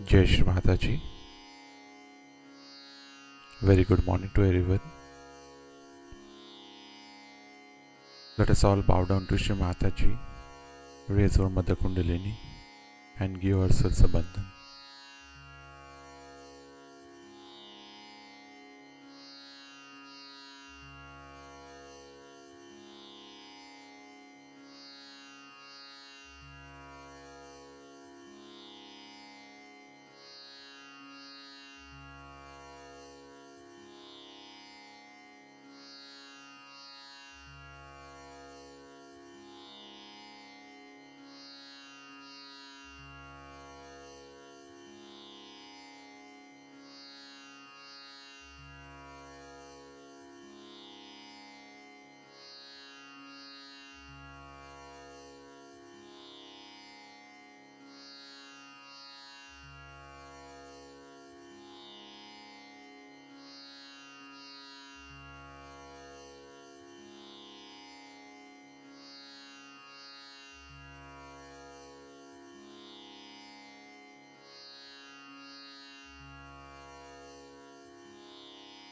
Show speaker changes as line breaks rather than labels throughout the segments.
Jai Shri Mataji. Very good morning to everyone. Let us all bow down to Shri Mataji, raise our Mother Kundalini and give ourselves a bandhan.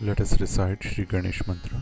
Let us recite Shri Ganesh Mantra.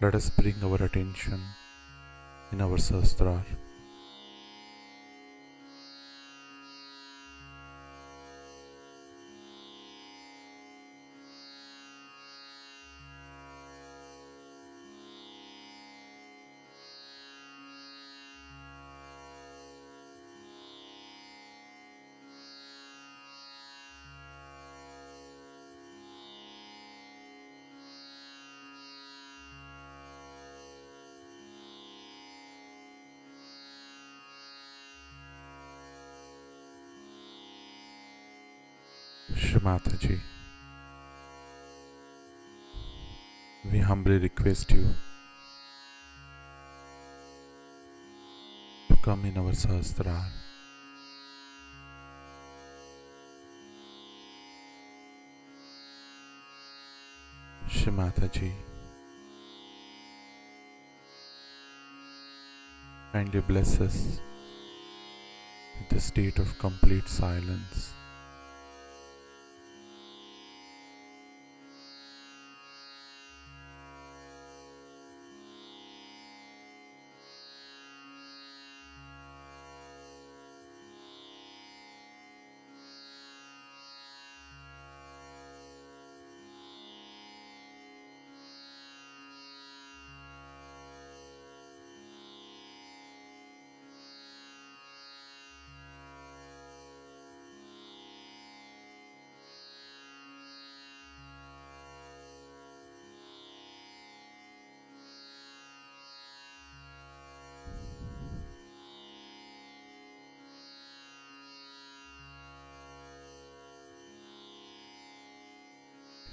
Let us bring our attention in our Sahasrara. Shri Mataji, we humbly request you to come in our Sahasrara. Shri Mataji, kindly bless us with the state of complete silence.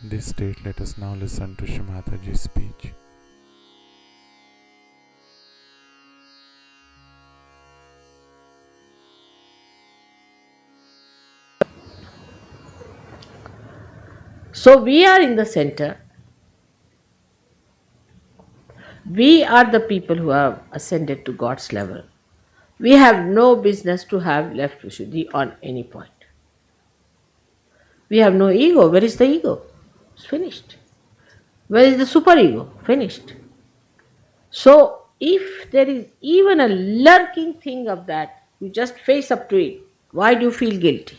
In this state, let us now listen to Shri Mataji's speech.
So we are in the center. We are the people who have ascended to God's level. We have no business to have left Vishuddhi on any point. We have no ego. Where is the ego? It's finished. Where is the superego? Finished. So if there is even a lurking thing of that, you just face up to it. Why do you feel guilty?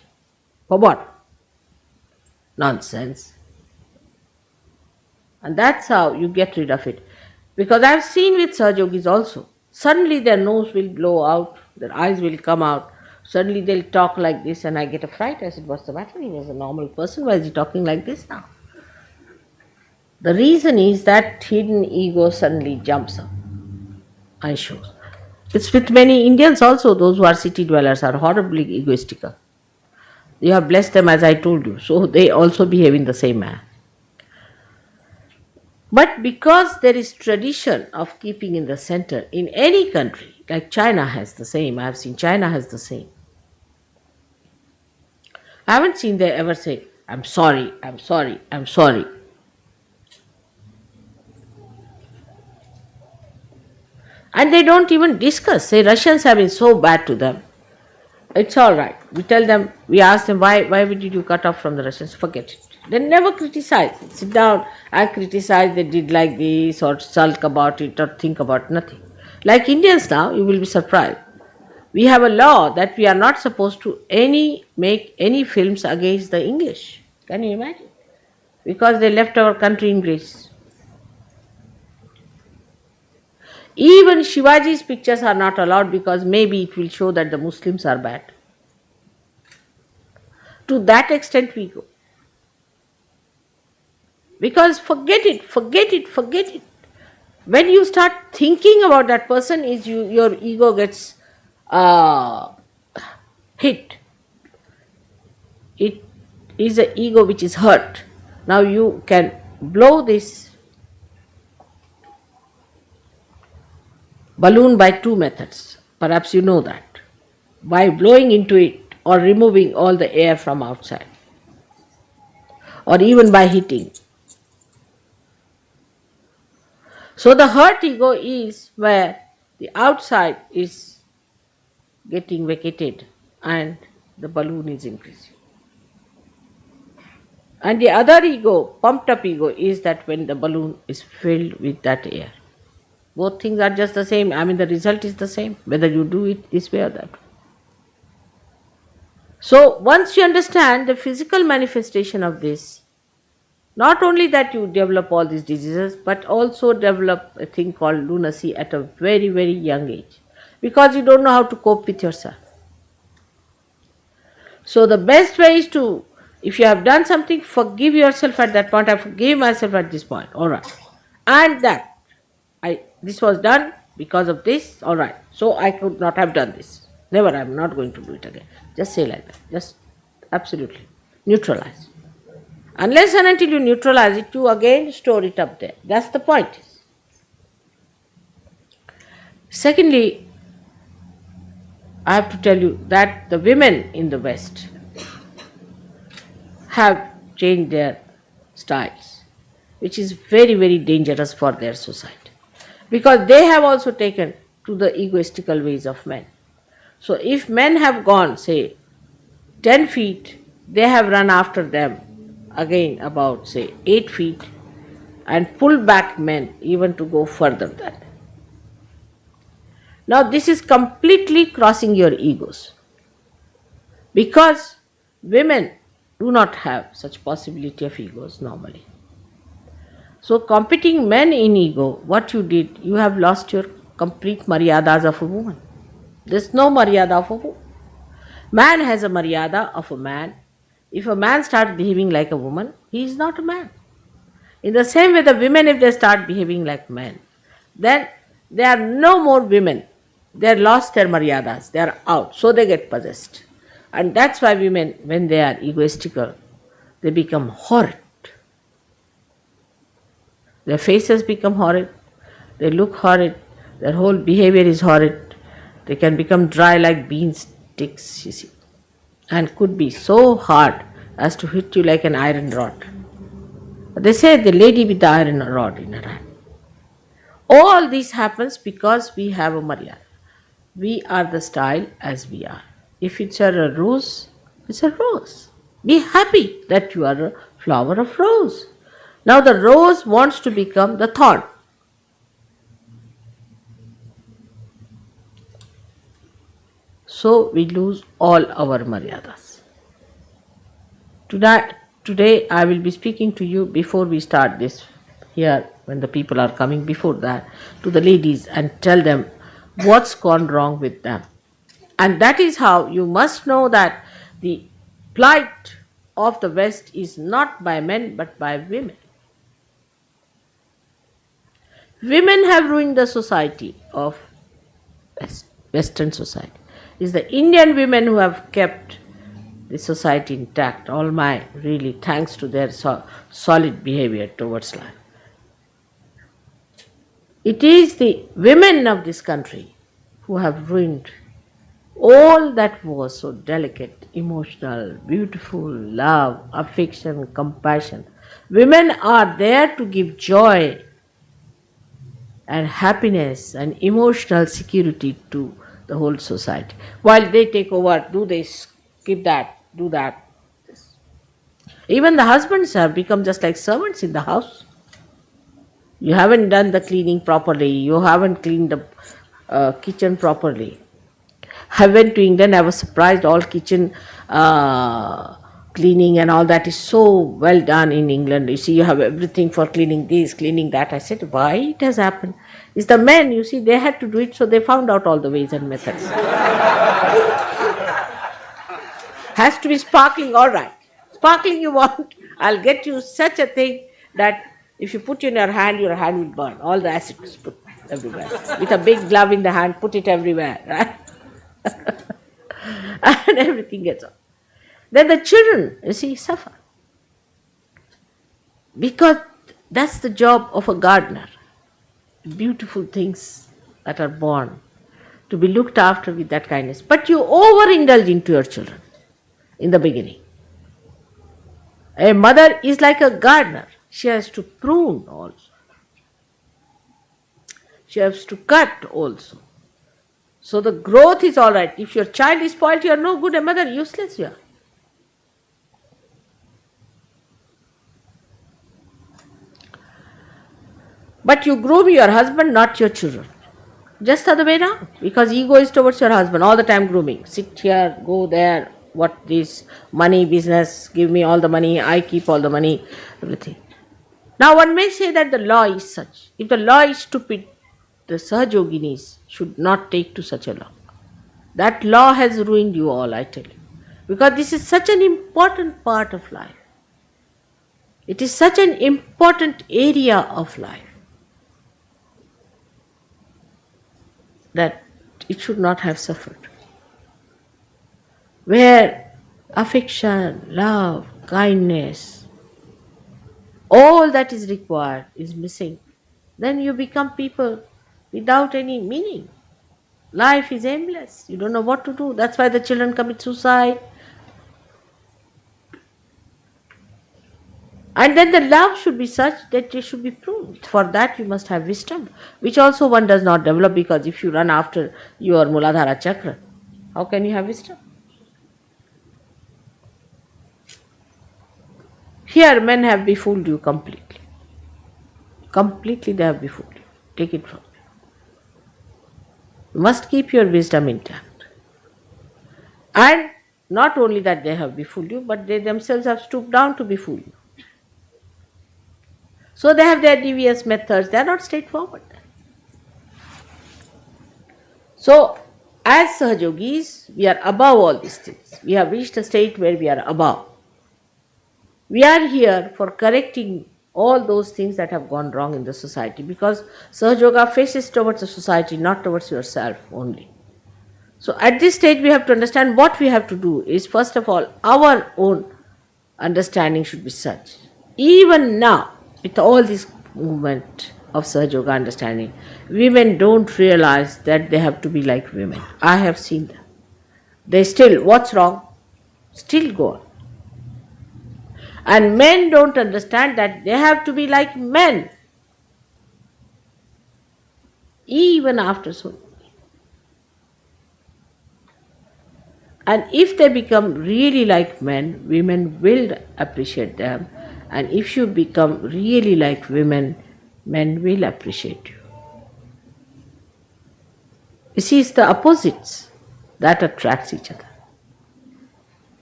For what? Nonsense. And that's how you get rid of it. Because I've seen with Sahaja Yogis also, suddenly their nose will blow out, their eyes will come out, suddenly they'll talk like this, and I get a fright. I said, what's the matter? He was a normal person, why is he talking like this now? The reason is that hidden ego suddenly jumps up and shows. It's with many Indians also, those who are city dwellers are horribly egoistical. You have blessed them as I told you, so they also behave in the same manner. But because there is tradition of keeping in the center in any country, like China has the same, I have seen China has the same. I haven't seen they ever say, I'm sorry, I'm sorry, I'm sorry. And they don't even discuss. Say Russians have been so bad to them. It's all right. We tell them, we ask them, why did you cut off from the Russians? Forget it. They never criticize. Sit down and criticize they did like this or sulk about it or think about nothing. Like Indians now, you will be surprised. We have a law that we are not supposed to make any films against the English. Can you imagine? Because they left our country in grace. Even Shivaji's pictures are not allowed because maybe it will show that the Muslims are bad. To that extent we go. Because forget it. When you start thinking about that person, your ego gets hit. It is an ego which is hurt. Now you can blow this balloon by two methods. Perhaps you know that. By blowing into it or removing all the air from outside. Or even by hitting. So the hurt ego is where the outside is getting vacated and the balloon is increasing. And the other ego, pumped up ego, is that when the balloon is filled with that air. Both things are just the same. I mean, the result is the same, whether you do it this way or that way. So once you understand the physical manifestation of this, not only that you develop all these diseases, but also develop a thing called lunacy at a very, very young age, because you don't know how to cope with yourself. So the best way is to, if you have done something, forgive yourself at that point. I forgive myself at this point. All right. And that, this was done because of this. All right. So I could not have done this. Never, I am not going to do it again. Just say like that. Just absolutely neutralize. Unless and until you neutralize it, you again store it up there. That's the point. Secondly, I have to tell you that the women in the West have changed their styles, which is very, very dangerous for their society. Because they have also taken to the egoistical ways of men. So if men have gone, say, 10 feet, they have run after them again about, say, 8 feet and pulled back men even to go further than them. Now this is completely crossing your egos, because women do not have such possibility of egos normally. So competing men in ego, what you did, you have lost your complete maryadas of a woman. There's no maryada of a woman. Man has a maryada of a man. If a man starts behaving like a woman, he is not a man. In the same way, the women, if they start behaving like men, then they are no more women. They have lost their maryadas. They are out. So they get possessed. And that's why women, when they are egoistical, they become horrid. Their faces become horrid, they look horrid, their whole behavior is horrid. They can become dry like bean sticks, you see, and could be so hard as to hit you like an iron rod. They say the lady with the iron rod in her hand. All this happens because we have a maryada. We are the style as we are. If it's a rose, it's a rose. Be happy that you are a flower of rose. Now the rose wants to become the thorn. So we lose all our maryadas. Today I will be speaking to you before we start this here, when the people are coming before that, to the ladies and tell them what's gone wrong with them. And that is how you must know that the plight of the West is not by men but by women. Women have ruined the society of Western society. It's the Indian women who have kept the society intact. All my really thanks to their solid behavior towards life. It is the women of this country who have ruined all that was so delicate, emotional, beautiful, love, affection, compassion. Women are there to give joy and happiness and emotional security to the whole society. While they take over, do this, keep that, do that. Even the husbands have become just like servants in the house. You haven't done the cleaning properly, you haven't cleaned the kitchen properly. I went to England, I was surprised, all kitchen cleaning and all that is so well done in England. You see, you have everything for cleaning this, cleaning that. I said, why it has happened? It's the men, you see, they had to do it, so they found out all the ways and methods. Has to be sparkling, all right. Sparkling you want, I'll get you such a thing that if you put in your hand will burn. All the acid is put everywhere. With a big glove in the hand, put it everywhere, right? And everything gets on. Then the children, you see, suffer. Because that's the job of a gardener. Beautiful things that are born to be looked after with that kindness. But you overindulge into your children in the beginning. A mother is like a gardener. She has to prune also. She has to cut also. So the growth is all right. If your child is spoiled, you are no good a mother, useless you are. But you groom your husband, not your children. Just the other way around. Because ego is towards your husband, all the time grooming. Sit here, go there, what this, money, business, give me all the money, I keep all the money, everything. Now one may say that the law is such. If the law is stupid, the Sahajoginis should not take to such a law. That law has ruined you all, I tell you. Because this is such an important part of life. It is such an important area of life that it should not have suffered. Where affection, love, kindness, all that is required is missing, then you become people without any meaning. Life is aimless. You don't know what to do. That's why the children commit suicide. And then the love should be such that it should be pruned. For that you must have wisdom, which also one does not develop, because if you run after your Muladhara Chakra, how can you have wisdom? Here men have befooled you completely. Completely they have befooled you. Take it from me. You must keep your wisdom intact. And not only that they have befooled you, but they themselves have stooped down to befool you. So they have their devious methods, they are not straightforward. So, as Sahajogis, we are above all these things. We have reached a state where we are above. We are here for correcting all those things that have gone wrong in the society, because Sahajoga faces towards the society, not towards yourself only. So at this stage we have to understand what we have to do is, first of all, our own understanding should be such. Even now, with all this movement of Sahaja Yoga understanding, women don't realize that they have to be like women. I have seen them. They still, what's wrong? Still go on. And men don't understand that they have to be like men, even after so. And if they become really like men, women will appreciate them. And if you become really like women, men will appreciate you. You see, it's the opposites that attracts each other.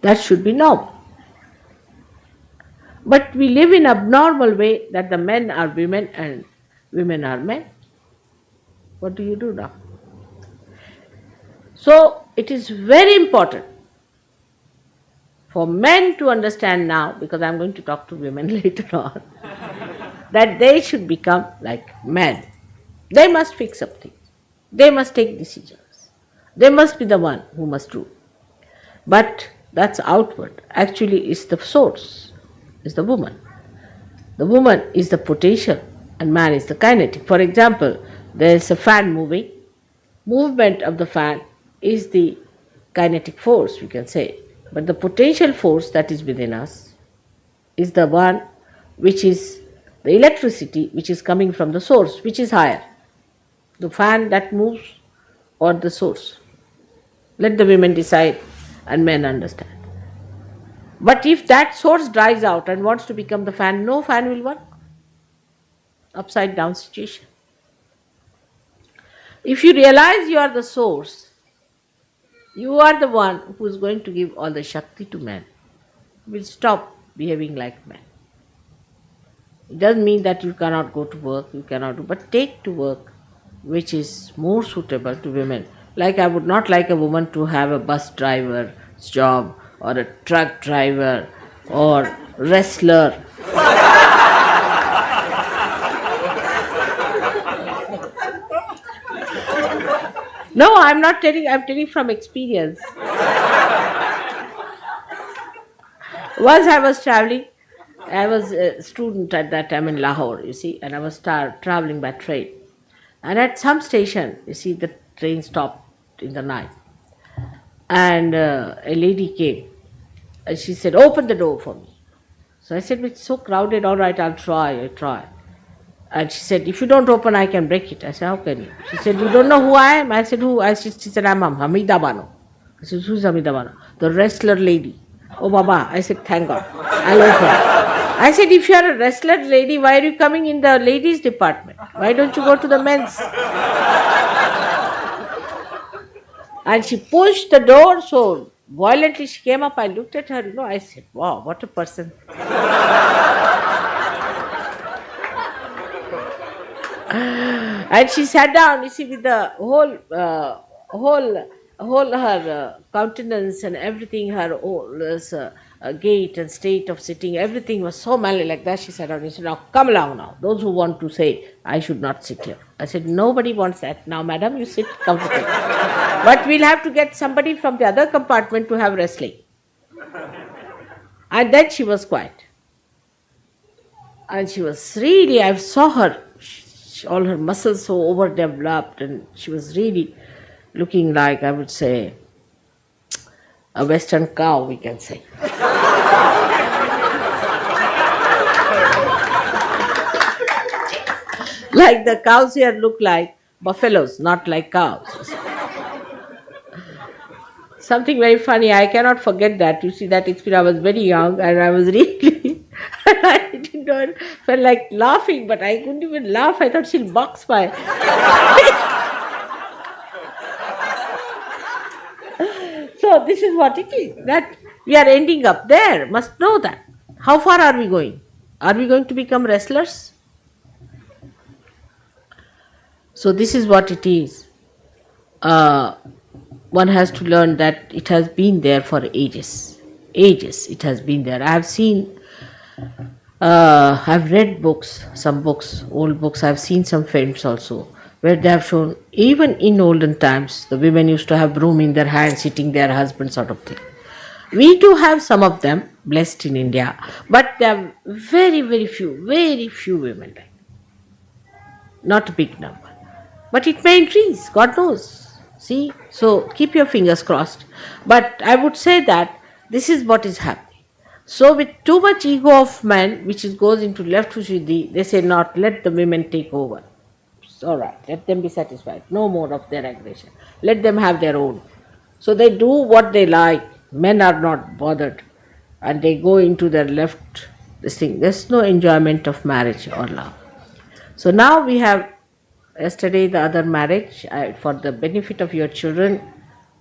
That should be normal. But we live in abnormal way that the men are women and women are men. What do you do now? So it is very important for men to understand now, because I am going to talk to women later on, that they should become like men. They must fix up things. They must take decisions. They must be the one who must rule. But that's outward. Actually, it's the source, is the woman. The woman is the potential and man is the kinetic. For example, there is a fan moving. Movement of the fan is the kinetic force, we can say. But the potential force that is within us is the one which is the electricity which is coming from the source, which is higher. The fan that moves or the source. Let the women decide and men understand. But if that source dries out and wants to become the fan, no fan will work. Upside down situation. If you realize you are the source, you are the one who is going to give all the Shakti to men. You will stop behaving like men. It doesn't mean that you cannot go to work, you cannot do, but take to work which is more suitable to women. Like I would not like a woman to have a bus driver's job or a truck driver or wrestler. No, I'm not telling, I'm telling from experience. Once I was traveling, I was a student at that time in Lahore, you see, and I was traveling by train. And at some station, you see, the train stopped in the night. And a lady came. And she said, open the door for me. So I said, it's so crowded, all right, I'll try. And she said, if you don't open, I can break it. I said, how can you? She said, you don't know who I am? I said, who? She said, I'm Hamida Bano. I said, who's Hamida Bano? The wrestler lady. Oh, Baba. I said, thank God. I'll open. I said, if you are a wrestler lady, why are you coming in the ladies' department? Why don't you go to the men's? And she pushed the door so violently. She came up. I looked at her. I said, wow, what a person. And she sat down, you see, with the whole her countenance and everything, her whole gait and state of sitting, everything was so manly like that. She sat down and said, now come along now. Those who want to say, I should not sit here. I said, nobody wants that. Now, madam, you sit comfortably. But we'll have to get somebody from the other compartment to have wrestling. And then she was quiet. And she was really, I saw her, all her muscles so overdeveloped, and she was really looking like, I would say, a western cow, we can say. Like the cows here look like buffaloes, not like cows. Something very funny, I cannot forget that. You see, that experience, I was very young and I was really, I didn't know, felt like laughing, but I couldn't even laugh. I thought she'll box my. So this is what it is, that we are ending up there, must know that. How far are we going? Are we going to become wrestlers? So this is what it is. One has to learn that it has been there for ages. Ages it has been there. I have seen, I've read books, some books, old books. I've seen some films also, where they have shown, even in olden times, the women used to have broom in their hand, sitting their husband sort of thing. We do have some of them blessed in India, but there are very, very few women like that. not a big number. But it may increase, God knows. See? So keep your fingers crossed. But I would say that this is what is happening. So with too much ego of men, which goes into left Shuddhi, they say not, let the women take over. It's alright, let them be satisfied. No more of their aggression. Let them have their own. So they do what they like. Men are not bothered. And they go into their left this thing. There's no enjoyment of marriage or love. So now we have yesterday the other marriage for the benefit of your children,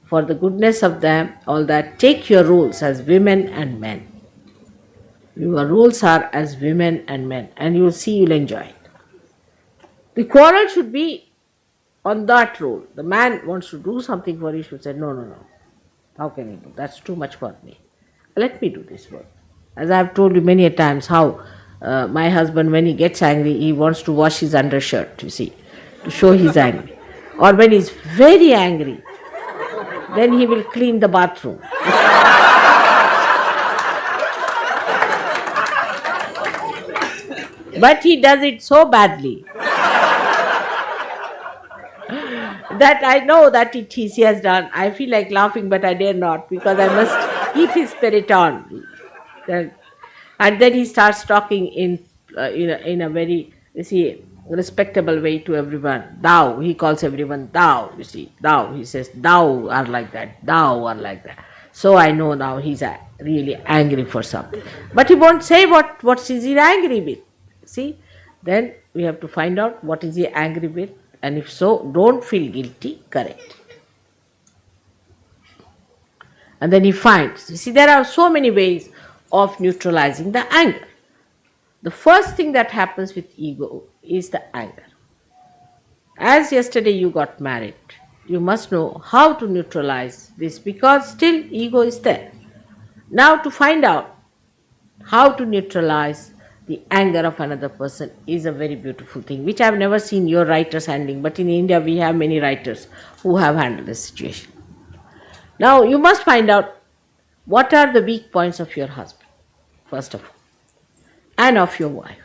for the goodness of them, all that. Take your roles as women and men. Your roles are as women and men, and you'll see you'll enjoy it. The quarrel should be on that role. The man wants to do something for you, should say, no, no, no. How can you do? That's too much for me. Let me do this work. As I have told you many a times how my husband, when he gets angry, he wants to wash his undershirt, you see, to show he's angry. Or when he's very angry, then he will clean the bathroom. But he does it so badly that I know that he has done. I feel like laughing, but I dare not, because I must keep his spirit on. And then he starts talking in a very, you see, respectable way to everyone. Thou, he calls everyone thou, you see, thou. He says, thou are like that, thou are like that. So I know now he's really angry for something. But he won't say what is he angry with. See, then we have to find out what is he angry with, and if so, don't feel guilty, correct it. And then he finds, you see, there are so many ways of neutralizing the anger. The first thing that happens with ego is the anger. As yesterday you got married, you must know how to neutralize this, because still ego is there. Now to find out how to neutralize the anger of another person is a very beautiful thing, which I have never seen your writers handling, but in India we have many writers who have handled this situation. Now you must find out what are the weak points of your husband, first of all, and of your wife.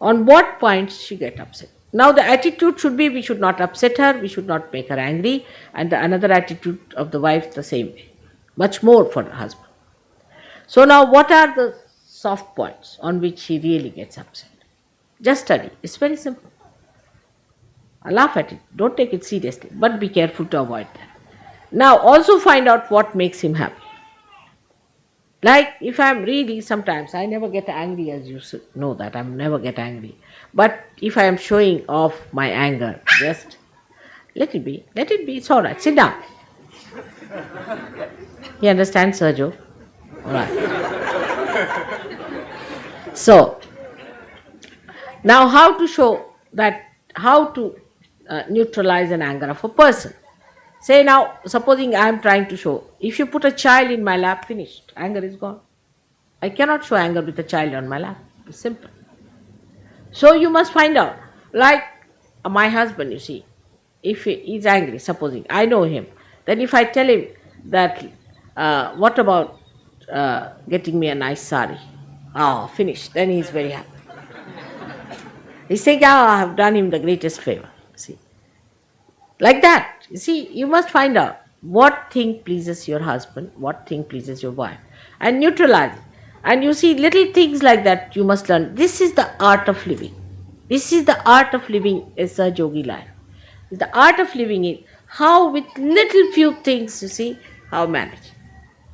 On what points she get upset. Now the attitude should be, we should not upset her, we should not make her angry, and the another attitude of the wife the same way, much more for the husband. So now what are the soft points on which he really gets upset? Just study. It's very simple. I laugh at it. Don't take it seriously, but be careful to avoid that. Now also find out what makes him happy. Like if I'm really, sometimes I never get angry, as you know that I never get angry. But if I am showing off my anger, just let it be, it's alright, sit down. You understand, Sergio? Alright. So, now how to show that, how to neutralize an anger of a person. Say now, supposing I am trying to show, if you put a child in my lap, finished, anger is gone. I cannot show anger with a child on my lap. It's simple. So you must find out, like my husband, you see, if he is angry, supposing, I know him, then if I tell him that, what about getting me a nice sari? Ah, finished, then he is very happy. He's saying, I have done him the greatest favor, see. Like that. You see, you must find out what thing pleases your husband, what thing pleases your wife, and neutralize it. And you see, little things like that you must learn. This is the art of living. This is the art of living as a yogi life. The art of living is how with little few things, you see, how manage.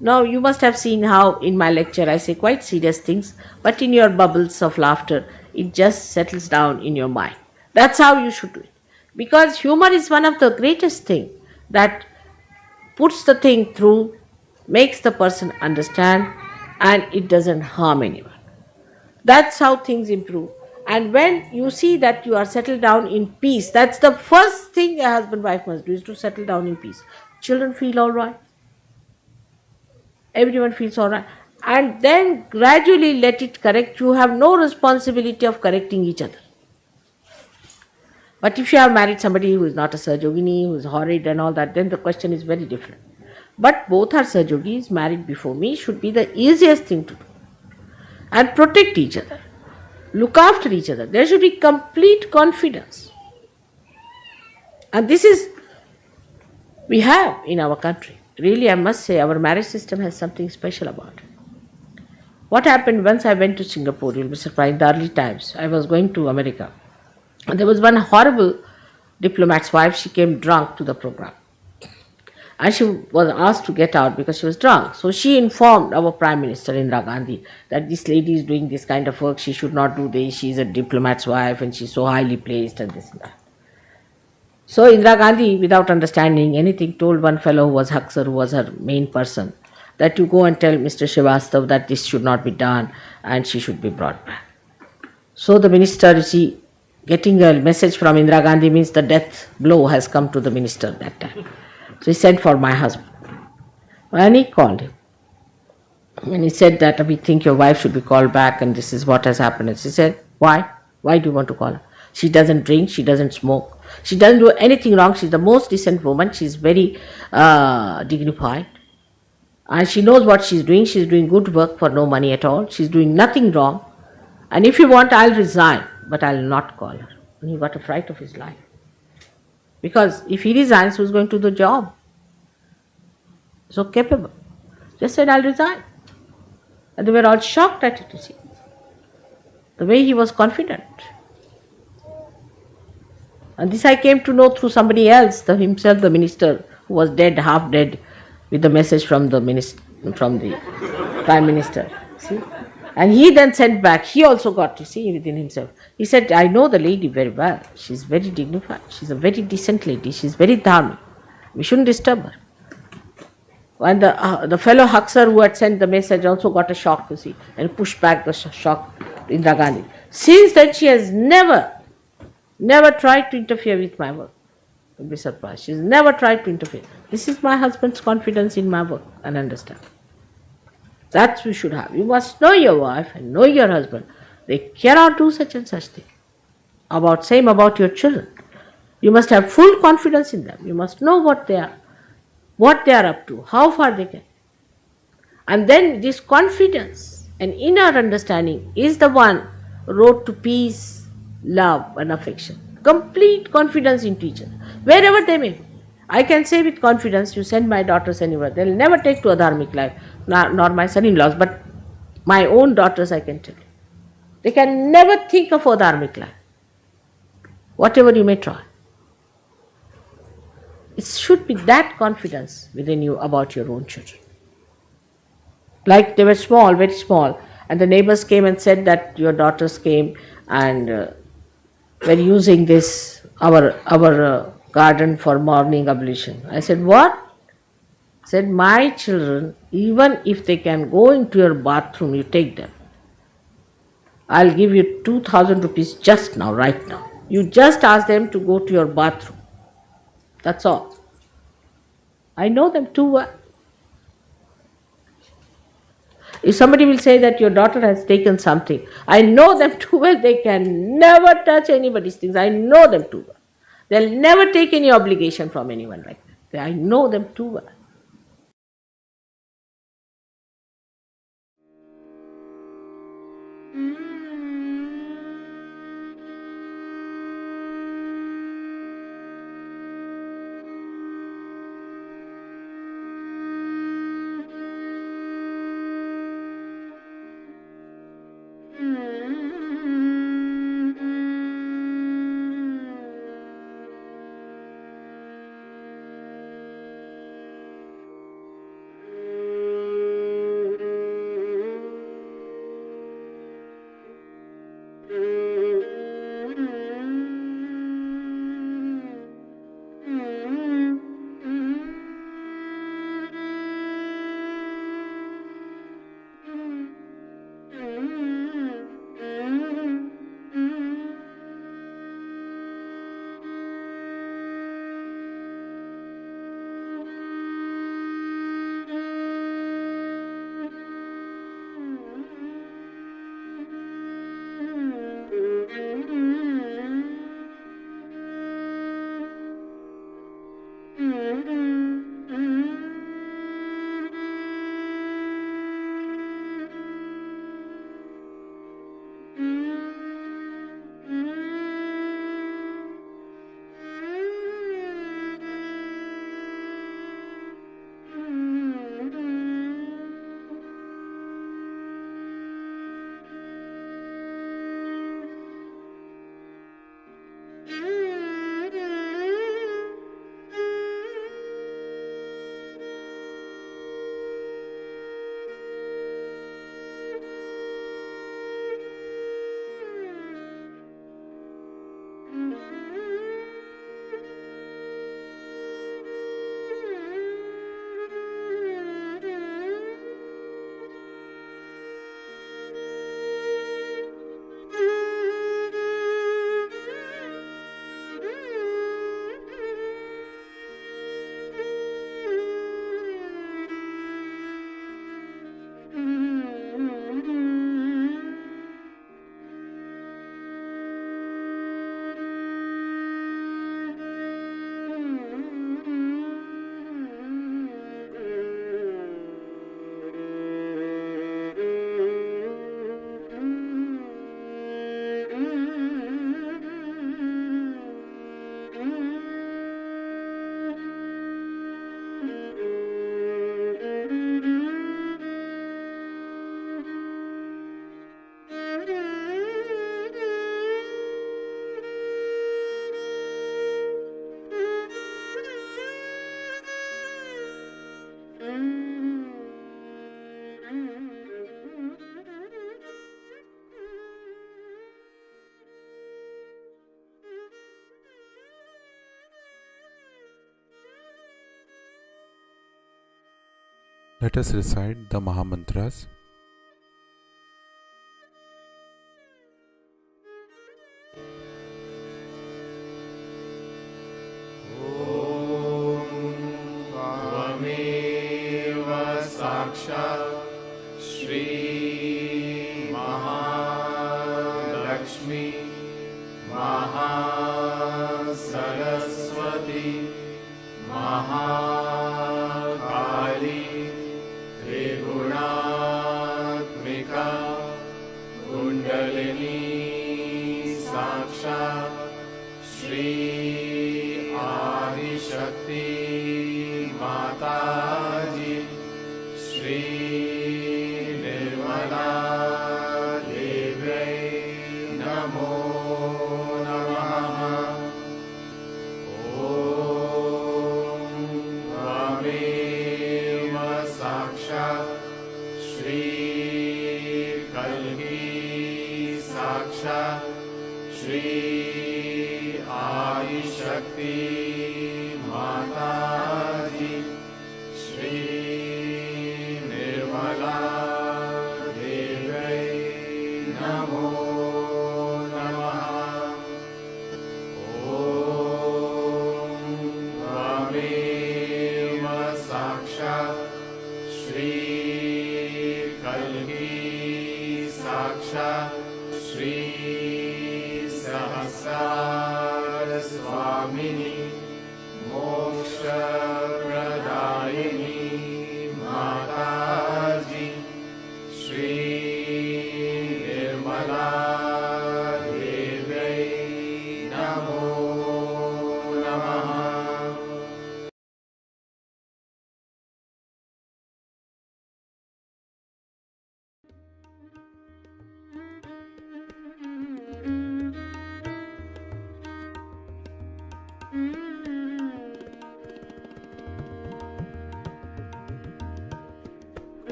Now you must have seen how in my lecture I say quite serious things, but in your bubbles of laughter, it just settles down in your mind. That's how you should do it. Because humor is one of the greatest things that puts the thing through, makes the person understand, and it doesn't harm anyone. That's how things improve. And when you see that you are settled down in peace, that's the first thing a husband-wife must do, is to settle down in peace. Children feel all right. Everyone feels all right. And then gradually let it correct. You have no responsibility of correcting each other. But if you have married somebody who is not a Sahajogini, who is horrid and all that, then the question is very different. But both are Sahajogis, married before me, should be the easiest thing to do. And protect each other. Look after each other. There should be complete confidence. And this is we have in our country. Really, I must say, our marriage system has something special about it. What happened once I went to Singapore, you'll be surprised, in the early times, I was going to America. And there was one horrible diplomat's wife, she came drunk to the program. And she was asked to get out because she was drunk. So she informed our Prime Minister Indira Gandhi that this lady is doing this kind of work, she should not do this, she is a diplomat's wife and she is so highly placed and this and that. So Indira Gandhi, without understanding anything, told one fellow who was Haksar, who was her main person, that you go and tell Mr. Srivastav that this should not be done and she should be brought back. So the minister, getting a message from Indira Gandhi means the death blow has come to the minister that time. So he sent for my husband. And he called him. And he said that we think your wife should be called back and this is what has happened. And she said, why? Why do you want to call her? She doesn't drink, she doesn't smoke. She doesn't do anything wrong. She's the most decent woman. She's very dignified. And she knows what she's doing. She's doing good work for no money at all. She's doing nothing wrong. And if you want, I'll resign, but I'll not call her. And he got a fright of his life. Because if he resigns, who's going to do the job? So capable. Just said, I'll resign. And they were all shocked at it, you see. The way he was confident. And this I came to know through somebody else, himself the minister, who was dead, half dead, with the message from the Prime Minister. See? And he then sent back, he also got to see within himself. He said, I know the lady very well. She's very dignified. She's a very decent lady. She's very dharmic. We shouldn't disturb her. And the fellow Haksar who had sent the message also got a shock, you see, and pushed back the shock to Indira Gandhi. Since then, she has never tried to interfere with my work. You'll be surprised. She's never tried to interfere. This is my husband's confidence in my work and understand. That we should have. You must know your wife and know your husband. They cannot do such and such thing. Same about your children. You must have full confidence in them. You must know what they are up to, how far they can. And then this confidence and inner understanding is the one road to peace, love and affection. Complete confidence into each other, wherever they may be. I can say with confidence, you send my daughters anywhere, they'll never take to a dharmic life, nor my son-in-laws, but my own daughters I can tell you. They can never think of a dharmic life, whatever you may try. It should be that confidence within you about your own children. Like they were small, very small, and the neighbors came and said that your daughters came and were using this, our garden for morning ablution. I said, what? I said, my children, even if they can go into your bathroom, you take them. I'll give you 2,000 rupees just now, right now. You just ask them to go to your bathroom. That's all. I know them too well. If somebody will say that your daughter has taken something, I know them too well. They can never touch anybody's things. I know them too well. They'll never take any obligation from anyone like that. I know them too well.
Let us recite the Mahamantras.
Shri Mahalakshmi Mahasaraswati Mahakali Triguణಾತ್ಮಿಕಾ Kundalini Sakshat Shri Adishakti Mataji Shri Nirmala Devi Namo Namaha Om Tvameva Sakshat Shri Kalgi Sakshat Shri Adishakti Mataji Shri Nirmala Devi Namo Namaha Om Tvameva Sakshat Shri Kalgi Sakshat Shri Sahasar Swamini Moksha Pradayini Mataji Shri Nirmala Devi Namo Namaha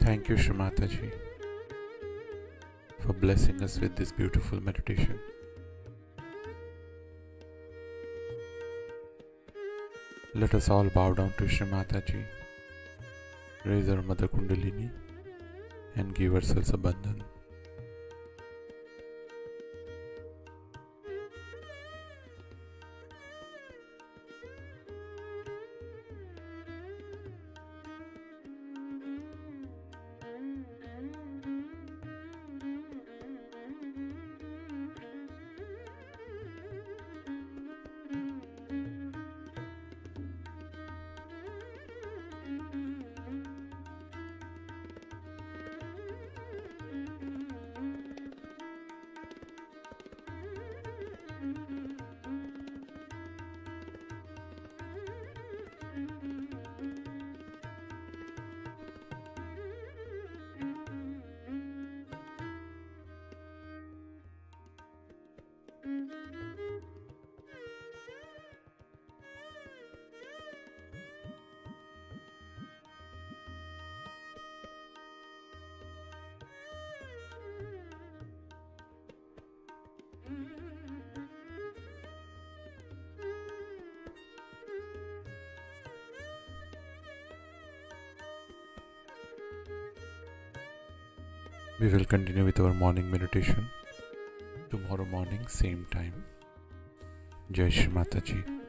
Thank you, Shri Mataji, for blessing us with this beautiful meditation. Let us all bow down to Shri Mataji, raise our Mother Kundalini, and give ourselves a bandhan. We will continue with our morning meditation tomorrow morning, same time. Jai Shri Mataji.